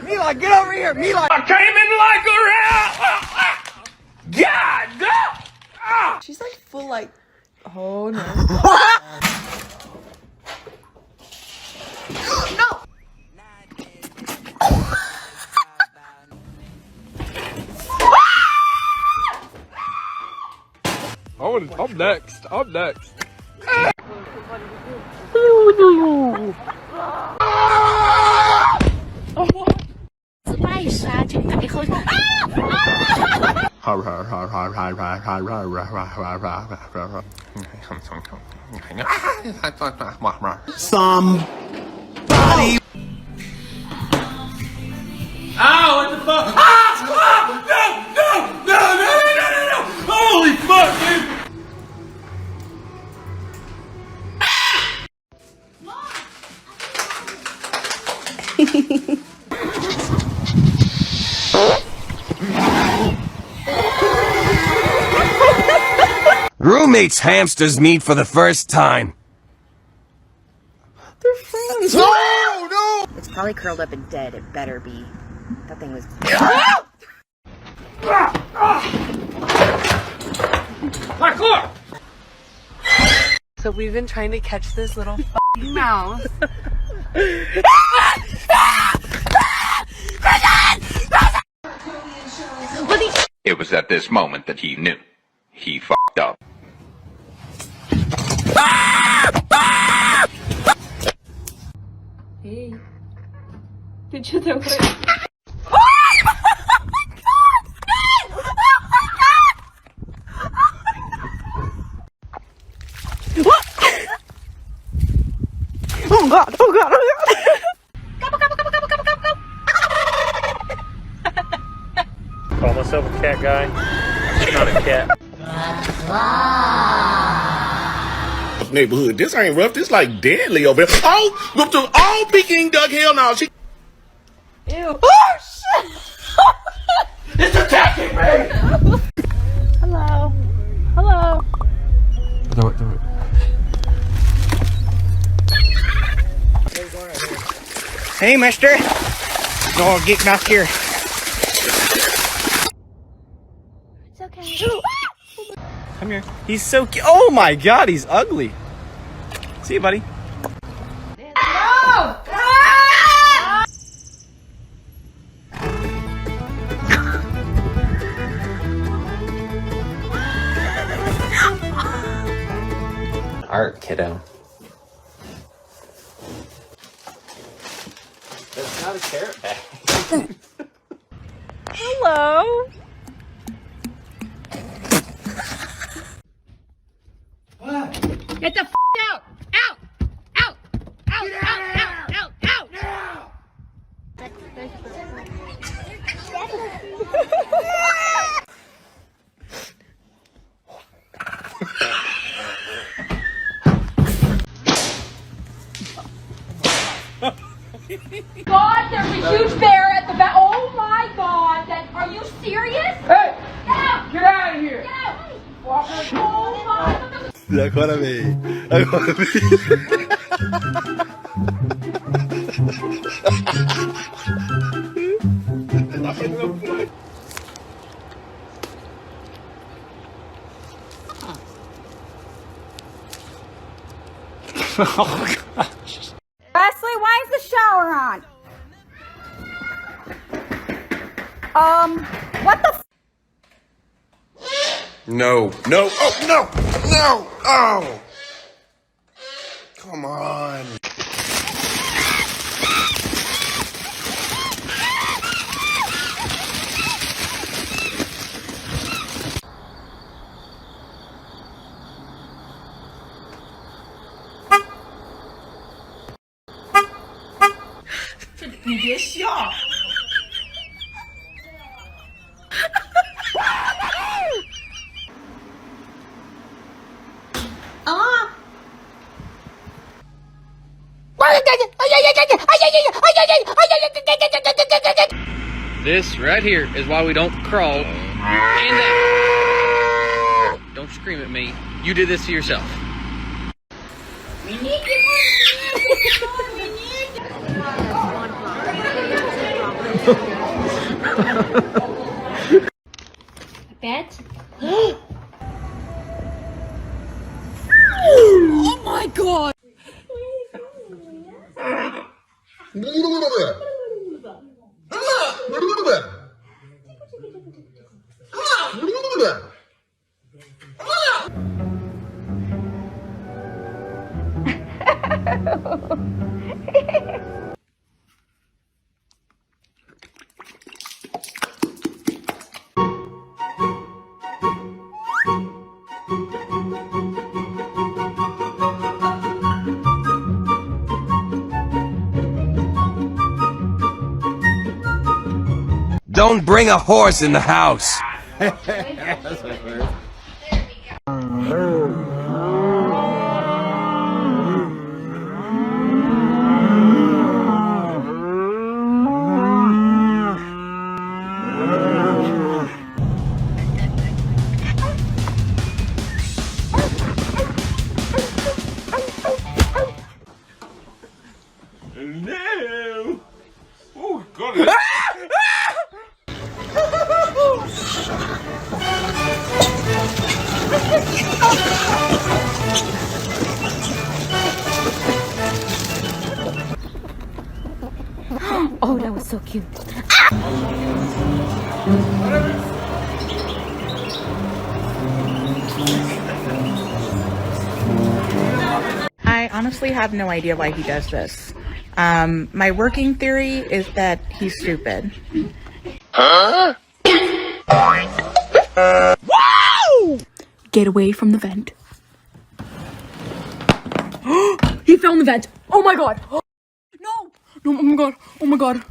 Mila, get over here. Mila. I came in like a rat. God, no. She's like full like, oh no. No. I'm next. I'm next. Somebody. Ow, what the fuck? No. Holy fuck, dude. Roommates hamsters meet for the first time. They're friends. No! It's probably curled up and dead. It better be. That thing was. Parkour! So we've been trying to catch this little mouse. It was at this moment that he knew. He fucked up. Hey. Did you throw it? Oh god, oh god, oh god. Call myself a cat guy. I'm not a cat. Neighborhood. This ain't rough. This like deadly over here. Oh, whoop to all Peking duck. Hell no. She. Ew. Oh shit! It's attacking me! Hello. Hello. Do it. Hey, mister. No, get back here. It's okay. Come here. He's so cute. Oh my god, he's ugly. See you, buddy. Art, kiddo. That's not a carrot bag. Hello. Get the out! Out! Out! Out! Out! God, there's a huge bear at the back. Oh my God! Are you serious? Hey! Get out! Get out of here! Get out! Oh my! Agora vem. Agora vem. Oh gosh. Wesley, why is the shower on? What the? No. No. Oh no. No. Oh. Come on. This right here is why we don't crawl. And that. Don't scream at me. You did this to yourself. We need Bet. Oh my god! Don't bring a horse in the house. No. Oh, God. Oh, that was so cute. I honestly have no idea why he does this. My working theory is that he's stupid. Wow! Get away from the vent. He fell in the vent. Oh my god. No. No, oh my god. Oh my god.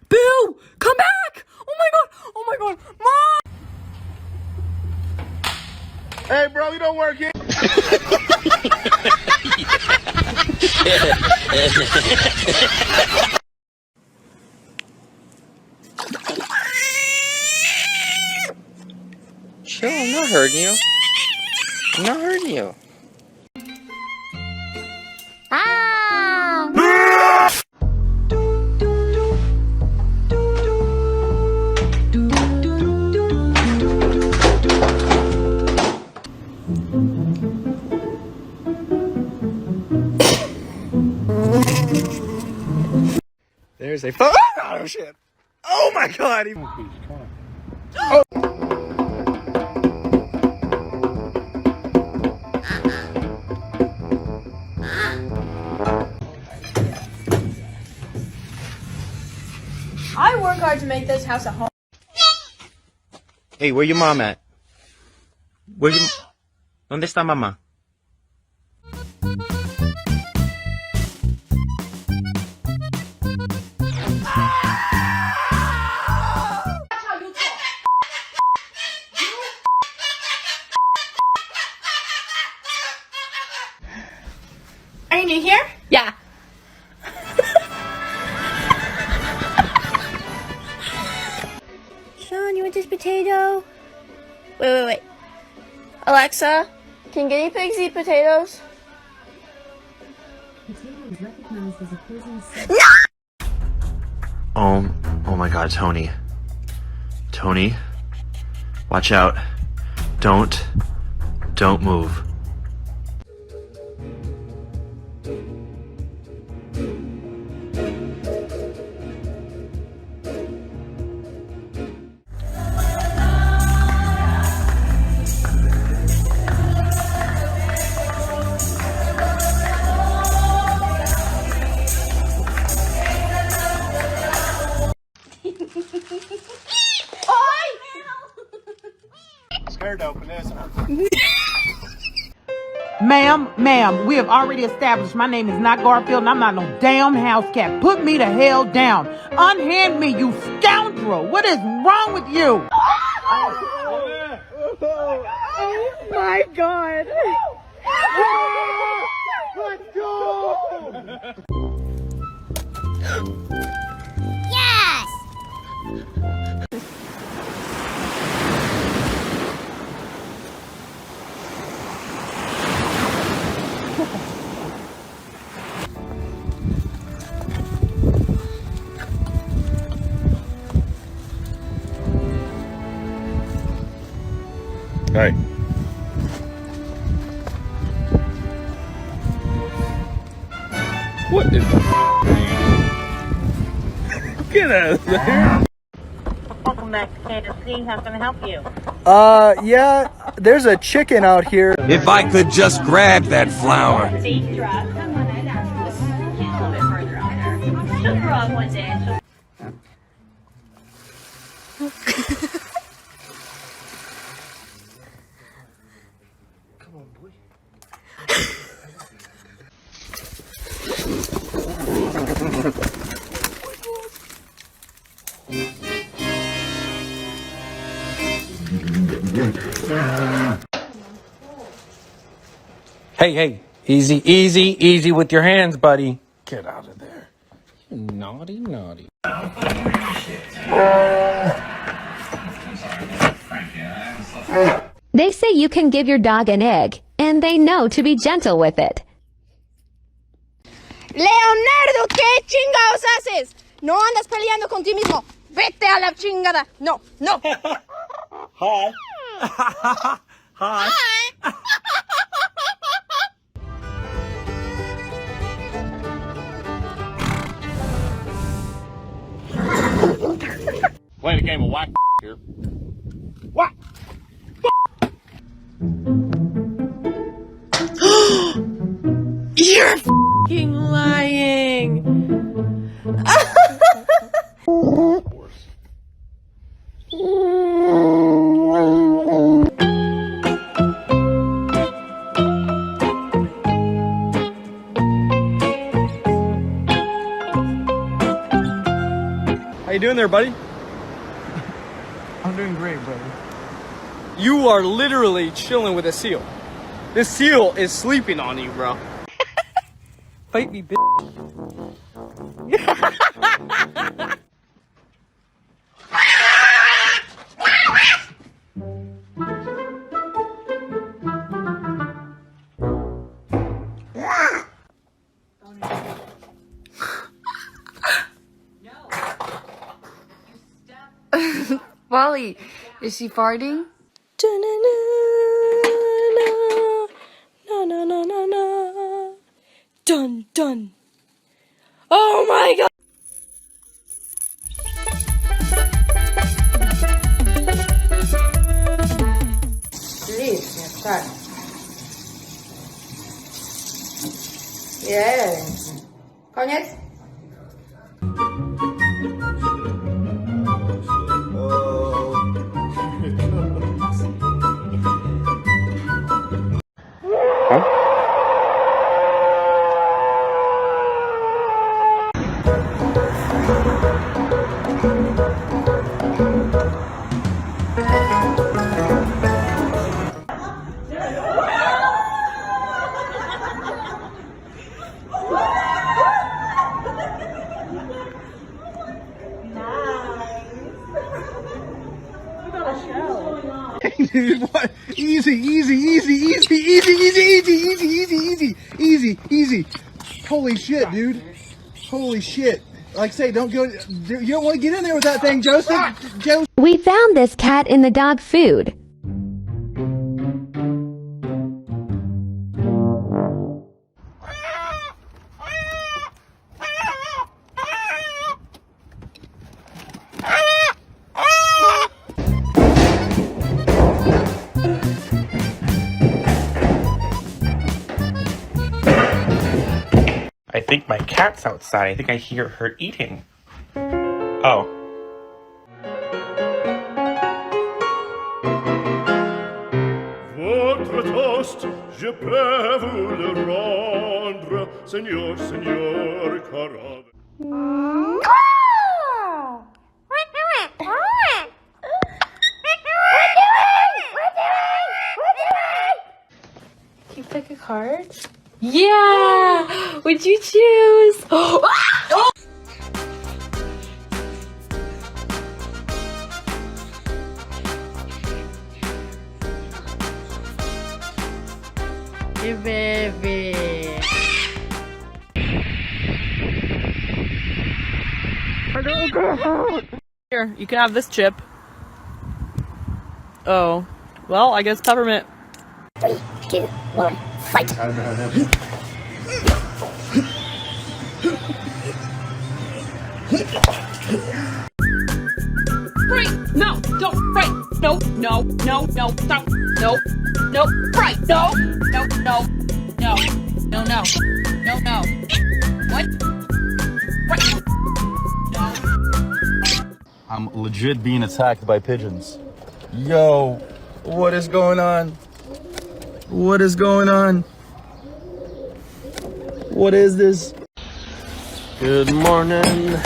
Boo! Come back! Oh my god. Oh my god. Mom! Hey, bro, you don't work here. Chill, I'm not hurting you. I'm not hurting you. There's a oh shit! Oh my god! I work hard to make this house a home. Hey, where your mom at? Where you? ¿Dónde está mamá? Are you new here? Yeah. Sean, you want this potato? Wait. Alexa, can guinea pigs eat potatoes? Oh my god, Tony. Tony, watch out. Don't move. Scared to open this. Ma'am, we have already established my name is not Garfield and I'm not no damn house cat. Put me the hell down. Unhand me, you scoundrel. What is wrong with you? Oh my god! Let's go! Yes! Hey. What is Get out of there. Welcome back to KFC. How can I help you? Yeah, there's a chicken out here. If I could just grab that flower. Hey, easy with your hands, buddy. Get out of there. Naughty. They say you can give your dog an egg, and they know to be gentle with it. Leonardo, ¿qué chingados haces? No andas peleando con ti mismo. Vete a la chingada. No. Hi. Hi. Playing a game of whack here. What? You're f***ing lying. How you doing there, buddy? I'm doing great, brother. You are literally chilling with a seal. This seal is sleeping on you, bro. Fight me, bitch. Wally, is she farting? Dun. Oh my god! Delícia, tá? Yes. Koniec? Dude, what? Easy. Holy shit, dude. Holy shit. Like I say, don't go. You don't want to get in there with that thing, Joseph. We found this cat in the dog food. I think my cat's outside. I think I hear her eating. Oh. Votre toast, je peux vous le rendre, Seigneur, carave. Can you pick a card? Yeah! What'd you choose? Oh! Hey, baby. Here, you can have this chip. Oh. Well, I guess peppermint. 3, 2, 1, fight. Right! No! Don't! Right! No! No! No! No! Stop! No! No! Right! No! No! No! No! No! No! No! No! What? Right! I'm legit being attacked by pigeons. Yo, what is going on? What is going on? What is this? Good morning.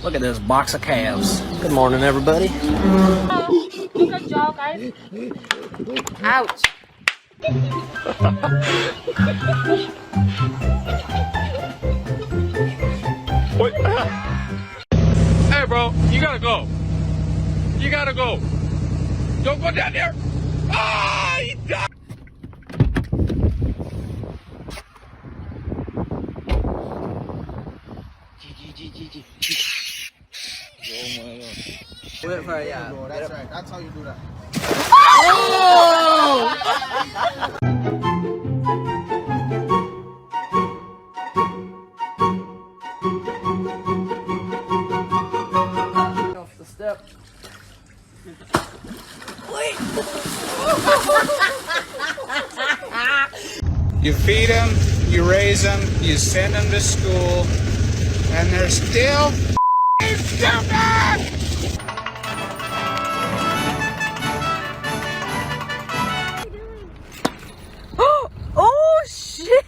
Look at this box of calves. Good morning, everybody. Good job, guys. Ouch. Wait. Hey, bro, you gotta go. You gotta go. Don't go down there. Ah, he died. Wait for it, yeah. That's right. That's how you do that. Off the step. You feed them, you raise them, you send them to school, and they're still stupid! Oh shit!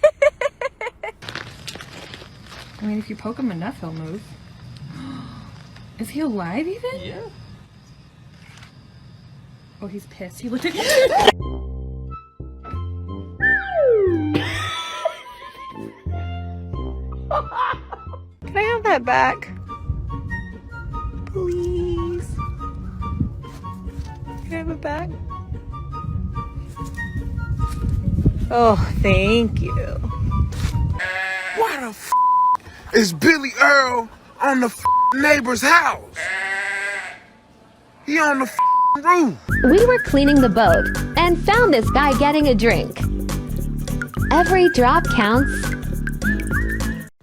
I mean, if you poke him enough, he'll move. Is he alive even? Yeah. Oh, he's pissed. He looked at me. Can I have that back? Please. Can I have it back? Oh, thank you. Why the f is Billy Earl on the neighbor's house? He on the roof. We were cleaning the boat and found this guy getting a drink. Every drop counts.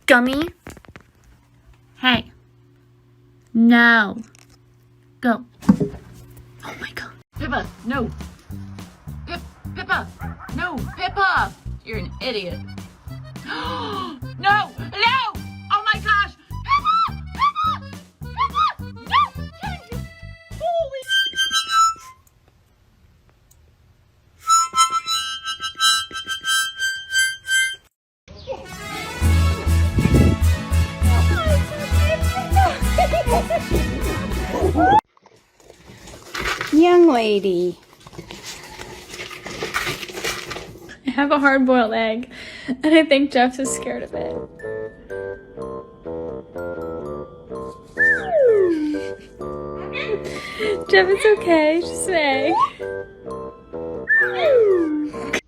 Gummy? Hey. No. Go. Oh my god. Pippa, no. Pippa, no, Pippa. You're an idiot. No, no. Oh my gosh. Pippa, no. Holy. Young lady. I have a hard-boiled egg, and I think Jeff is scared of it. Jeff, it's okay. It's just an egg.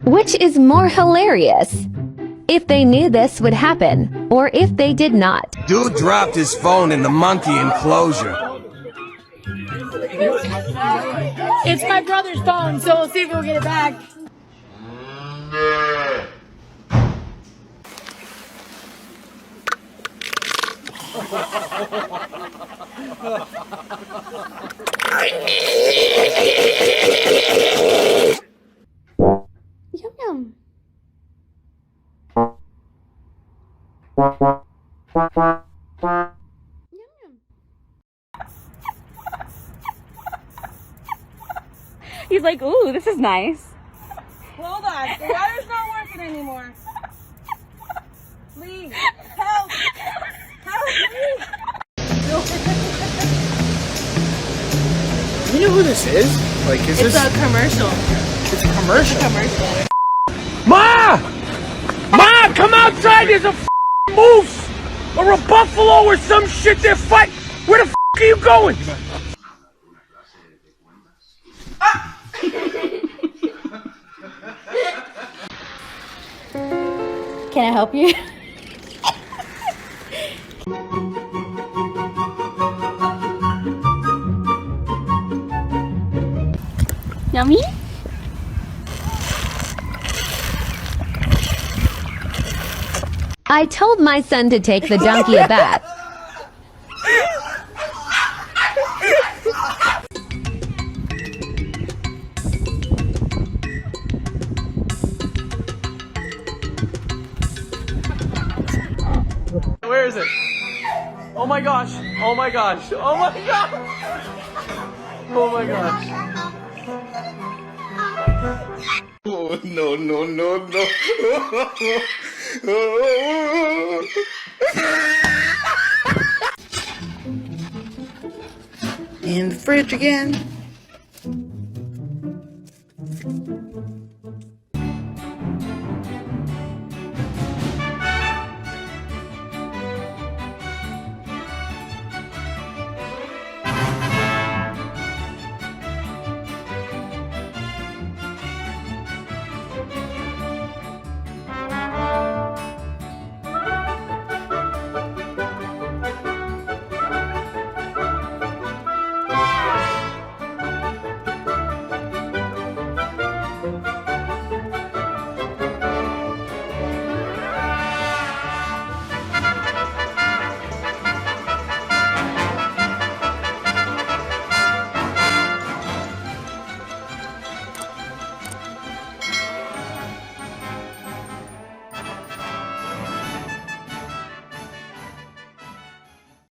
Which is more hilarious? If they knew this would happen, or if they did not. Dude dropped his phone in the monkey enclosure. It's my brother's phone, so we'll see if we'll get it back. Yum yum. He's like, ooh, this is nice. Hold on, the water's not working anymore. Please, help! Help me! You know who this is? Like, is It's this? a commercial. It's a commercial. Commercial. Ma! Ma, come outside. There's a f***ing moose or a buffalo or some shit. They're fighting. Where the f*** are you going? Can I help you? Yummy? I told my son to take the donkey a bath. Where is it? Oh my gosh. Oh my gosh. Oh my gosh. Oh my gosh. Oh, no, no, no, no. In the fridge again.